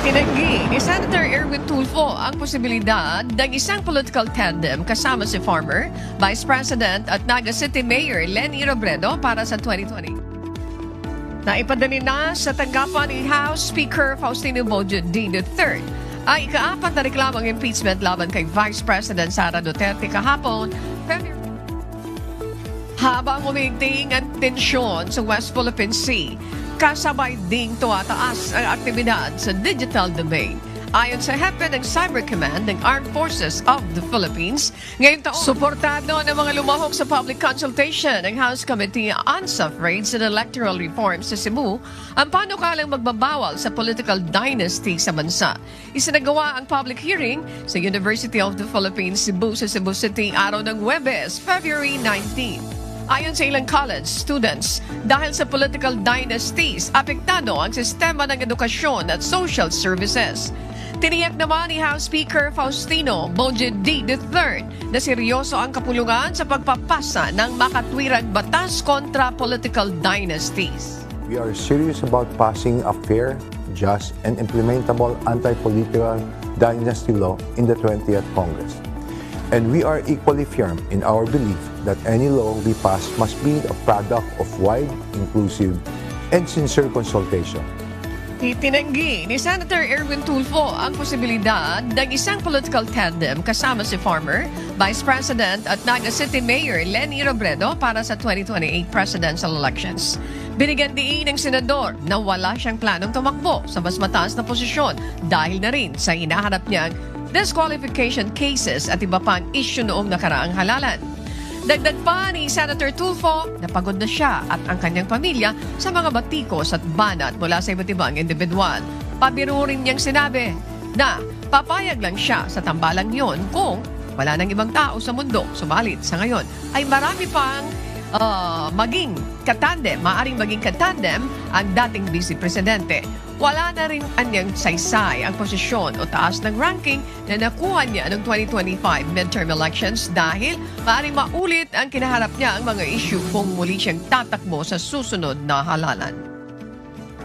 Itinanggi ni Senator Erwin Tulfo ang posibilidad ng isang political tandem kasama si former Vice President at Naga City Mayor Leni Robredo para sa 2020. Naipadali na sa tanggapan ni House Speaker Faustino Bojo D. III ang ika-4 na reklamong impeachment laban kay Vice President Sara Duterte kahapon, February. Habang umigting ang tensyon sa West Philippine Sea, kasabay ding tumataas ang aktibidad sa digital domain. Ayon sa hepe ng Cyber Command ng Armed Forces of the Philippines, ngayong taon, suportado ng mga lumahok sa public consultation ng House Committee on Suffrage and Electoral Reforms sa Cebu ang panukalang magbabawal sa political dynasty sa bansa. Isinagawa ang public hearing sa University of the Philippines, Cebu sa Cebu City araw ng Huwebes, February 19. Ayon sa ilang college students, dahil sa political dynasties, apektado ang sistema ng edukasyon at social services. Tiniyak naman ni House Speaker Faustino Bojo D. III na seryoso ang kapulungan sa pagpapasa ng makatwirang batas kontra political dynasties. We are serious about passing a fair, just, and implementable anti-political dynasty law in the 20th Congress. And we are equally firm in our belief that any law we pass must be a product of wide, inclusive, and sincere consultation. Itinanggi ni Senator Erwin Tulfo ang posibilidad ng isang political tandem kasama si former Vice President at Naga City Mayor Leni Robredo para sa 2028 presidential elections. Binigyan diin ng senador na wala siyang planong tumakbo sa mas mataas na posisyon dahil na rin sa hinaharap niyang disqualification cases at iba pang issue noong nakaraang halalan. Dagdag pa ni Senator Tulfo na pagod na siya at ang kanyang pamilya sa mga batikos at banat mula sa iba't ibang individual. Pabiro rin niyang sinabi na papayag lang siya sa tambalang yon kung wala nang ibang tao sa mundo. Subalit sa ngayon ay marami pang maaring maging katandem ang dating Vice Presidente. Wala na rin anyang saysay ang posisyon o taas ng ranking na nakuha niya noong 2025 midterm elections dahil maaaring maulit ang kinaharap niya ang mga issue kung muli siyang tatakbo sa susunod na halalan.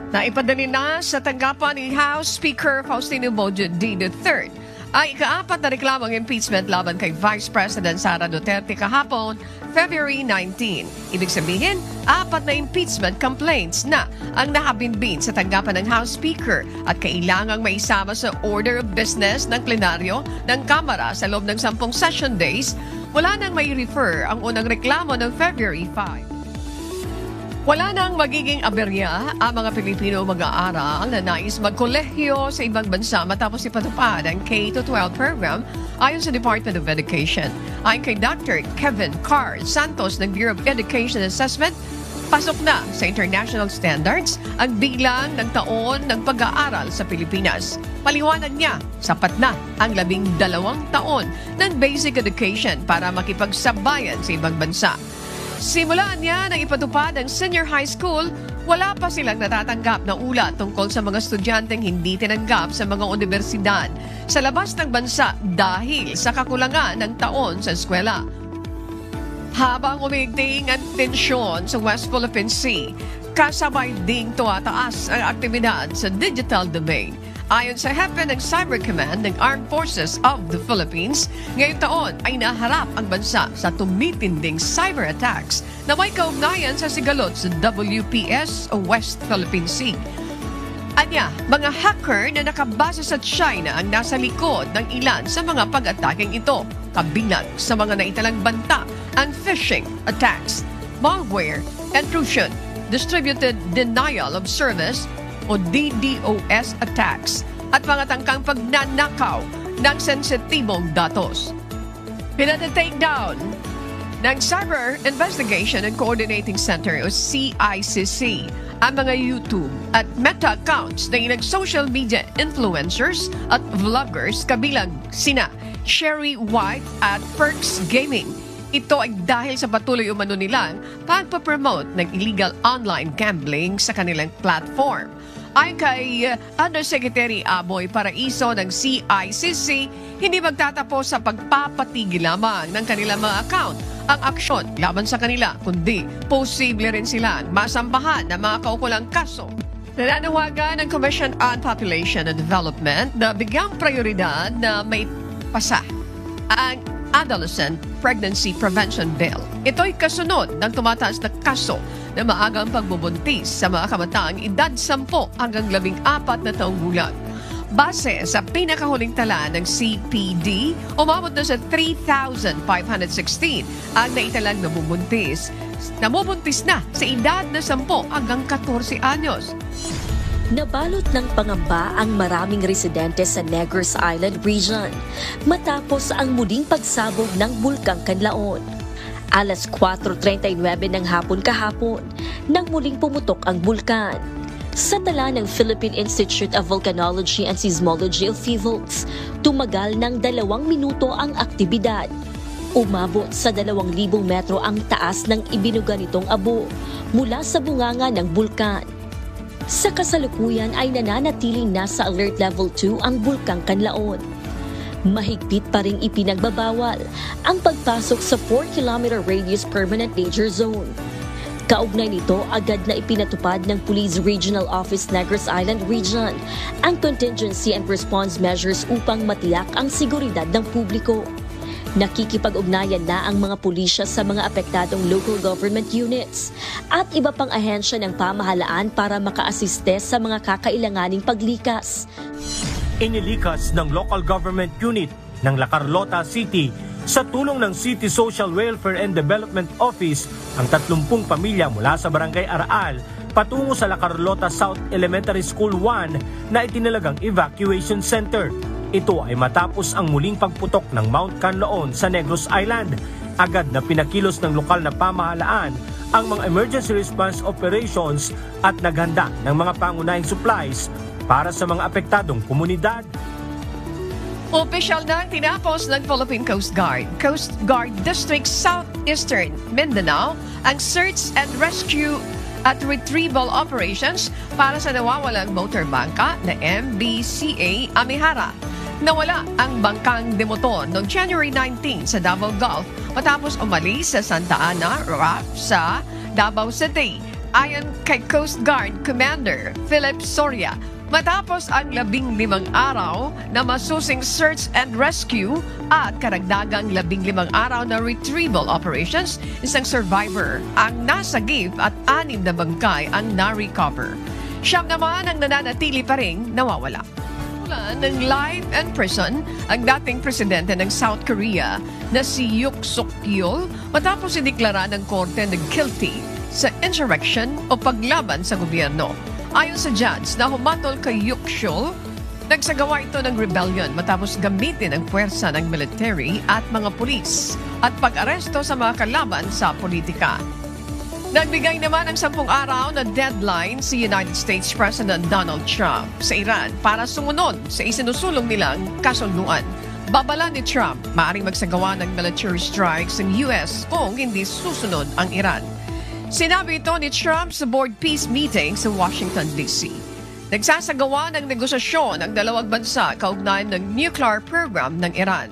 Naipadali na sa tanggapan ni House Speaker Faustino Bojo D. III ang ika-4 na reklamong impeachment laban kay Vice President Sara Duterte kahapon, February 19. Ibig sabihin, 4 na impeachment complaints na ang nakabinbin sa tanggapan ng House Speaker at kailangang maisama sa order of business ng plenaryo ng Kamara sa loob ng 10 session days. Wala nang may refer ang unang reklamo ng February 5. Wala nang magiging aberya ang mga Pilipino mag-aaral na nais magkolehiyo sa ibang bansa matapos ipatupad ang K-12 program ayon sa Department of Education. Ayon kay Dr. Kevin Carr Santos ng Bureau of Education Assessment, pasok na sa international standards ang bilang ng taon ng pag-aaral sa Pilipinas. Paliwanag niya, sapat na ang 12 taon ng basic education para makipagsabayan sa ibang bansa. Simulaan niya nang ipatupad ang senior high school, wala pa silang natatanggap na ulat tungkol sa mga estudyanteng hindi tinanggap sa mga universidad sa labas ng bansa dahil sa kakulangan ng taon sa eskwela. Habang umigting ang tensyon sa West Philippine Sea, kasabay ding tumataas ang aktibidad sa digital domain. Ayon sa hepe ng Cyber Command ng Armed Forces of the Philippines, ngayong taon ay naharap ang bansa sa tumitinding cyber attacks na may kaugnayan sa sigalot sa WPS o West Philippine Sea. Anya, mga hacker na nakabase sa China ang nasa likod ng ilan sa mga pag-ataking ito, kabilang sa mga naitalang banta ang phishing attacks, malware, intrusion, distributed denial of service o DDoS attacks at mga tangkang pagnanakaw ng sensitibong datos. Pinatake down ng Cyber Investigation and Coordinating Center o CICC ang mga YouTube at Meta accounts ng ilang social media influencers at vloggers kabilang sina Sherry White at Perks Gaming. Ito ay dahil sa patuloy umano nilang pagpapromote ng illegal online gambling sa kanilang platform. Ayon kay Undersecretary Aboy Paraiso ng CICC, hindi magtatapos sa pagpapatigil lamang ng kanilang mga account ang aksyon laban sa kanila, kundi posible rin silang masambahan ng mga kaukulang kaso Nananawagan ng Commission on Population and Development na bigyang prioridad na may pasa ang Adolescent Pregnancy Prevention Bill. Ito'y kasunod ng tumataas na kaso na maagang pagbubuntis sa mga kabataang edad 10 hanggang 14 na taong gulang. Base sa pinakahuling tala ng CPD, umabot na sa 3,516 ang naitalang namubuntis na sa edad na 10 hanggang 14 anyos. Nabalot ng pangamba ang maraming residente sa Negros Island region matapos ang muling pagsabog ng Bulkang Kanlaon. Alas 4:39 ng hapon kahapon nang muling pumutok ang bulkan. Sa tala ng Philippine Institute of Volcanology and Seismology of PHIVOLCS, tumagal ng 2 minuto ang aktibidad. Umabot sa 2,000 metro ang taas ng ibinuga nitong abo mula sa bunganga ng bulkan. Sa kasalukuyan ay nananatiling nasa Alert Level 2 ang Bulkang Kanlaon. Mahigpit pa ring ipinagbabawal ang pagpasok sa 4-kilometer radius permanent danger zone. Kaugnay nito, agad na ipinatupad ng Police Regional Office Negros Island Region ang contingency and response measures upang matiyak ang seguridad ng publiko. Nakikipag-ugnayan na ang mga pulisya sa mga apektadong local government units at iba pang ahensya ng pamahalaan para makaasiste sa mga kakailanganing paglikas. Inilikas ng local government unit ng La Carlota City sa tulong ng City Social Welfare and Development Office ang 30 pamilya mula sa Barangay Araal patungo sa La Carlota South Elementary School 1 na itinilagang evacuation center. Ito ay matapos ang muling pagputok ng Mount Kanlaon sa Negros Island. Agad na pinakilos ng lokal na pamahalaan ang mga emergency response operations at naghanda ng mga pangunahing supplies para sa mga apektadong komunidad. Opisyal na tinapos ng Philippine Coast Guard District Southeastern Mindanao ang search and rescue at retrieval operations para sa nawawalang motor bangka na MBCA Amihara. Nawala ang bangkang demotor noong January 19 sa Davao Gulf matapos umalis sa Santa Ana Rock sa Davao City. Ayon kay Coast Guard Commander Philip Soria, matapos ang 15 araw na masusing search and rescue at karagdagang 15 araw na retrieval operations, isang survivor ang nasagip at 6 na bangkay ang na-recover. Siyam naman ang nananatili pa ring nawawala. Ng life in prison ang dating presidente ng South Korea na si Yoon Suk Yeol matapos ideklara ng korte na guilty sa insurrection o paglaban sa gobyerno. Ayon sa judge na humatol kay Yoon Suk, nagsagawa ito ng rebellion matapos gamitin ang puwersa ng military at mga pulis at pag-aresto sa mga kalaban sa politika. Nagbigay naman ng 10 araw na deadline si United States President Donald Trump sa Iran para sumunod sa isinusulong nilang kasunduan. Babala ni Trump, maaaring magsagawa ng military strikes ng US kung hindi susunod ang Iran. Sinabi ito ni Trump sa board peace meeting sa Washington, D.C. Nagsasagawa ng negosasyon ang dalawang bansa kaugnay ng nuclear program ng Iran.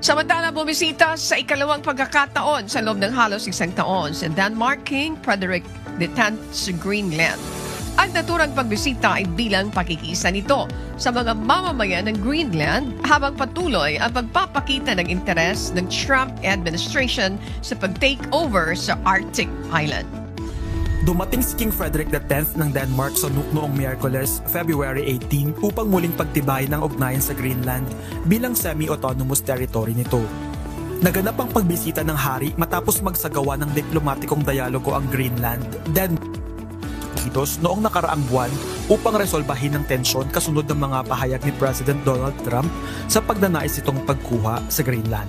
Samantala, bumisita sa ikalawang pagkakataon sa loob ng halos 1 taon si Denmark King Frederik X sa Greenland. Ang naturang pagbisita ay bilang pakikiisa nito sa mga mamamayan ng Greenland habang patuloy ang pagpapakita ng interes ng Trump administration sa pag-take over sa Arctic Island. Dumating si King Frederik X ng Denmark sa Nuuk noong Miyerkules, February 18 upang muling pagtibayin ang ugnayan sa Greenland bilang semi-autonomous territory nito. Naganap ang pagbisita ng hari matapos magsagawa ng diplomatikong dialogo ang Greenland, Denmark noong nakaraang buwan upang resolbahin ang tensyon kasunod ng mga pahayag ni President Donald Trump sa pagnanais itong pagkuha sa Greenland.